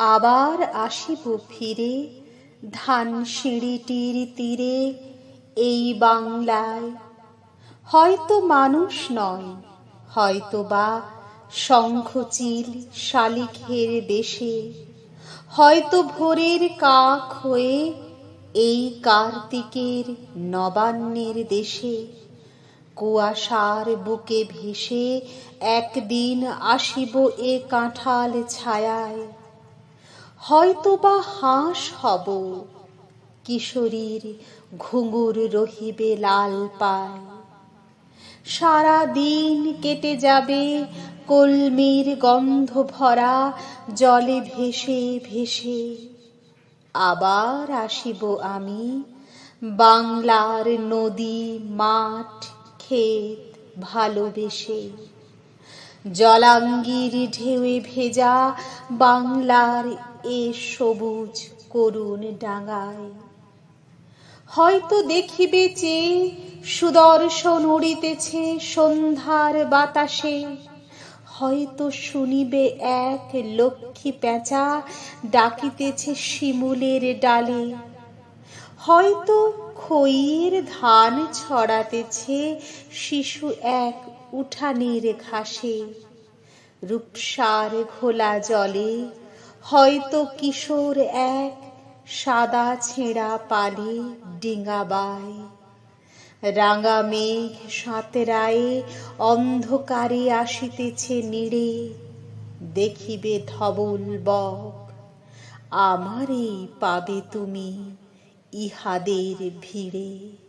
আবার আসিব ফিরে ধান সিঁড়িটির তীরে এই বাংলায়। হয়তো মানুষ নয়, হয়তো বা শঙ্খচিল শালিখের দেশে, হয়তো ভোরের কাক হয়ে এই কার্তিকের নবান্নের দেশে। কুয়াশার বুকে ভেসে একদিন আসিব এ কাঁঠাল ছায়ায়। হয়তো বা হাঁস হব, কিশোরীর ঘুঙুর রহিবে লাল পায়। সারা দিন কেটে যাবে কলমির গন্ধ ভরা জলে ভেসে ভেসে। আবার আসিব আমি বাংলার নদী মাঠ ক্ষেত ভালোবেসে। জলাঙ্গির ঢেউয়ে ভেজা বাংলার এ সবুজ করুণ ডাঙায়। হয়তো দেখিবে চেয়ে সুদর্শন উড়িতেছে সন্ধ্যার বাতাসে। হয়তো শুনিবে এক লক্ষ্মী পেঁচা ডাকিতেছে শিমুলের ডালে। হয়তো খইয়ের ধান ছড়াতেছে শিশু এক উঠানের ঘাসে। রূপসার ঘোলা জলে হয়তো কিশোর এক সাদা ছেঁড়া পালে ডিঙা বায়। রাঙা মেঘ সাঁতরায়ে অন্ধকারে আসিতেছে নীড়ে। দেখিবে ধবল বক, আমারেই পাবে তুমি ইহাদের ভিড়ে।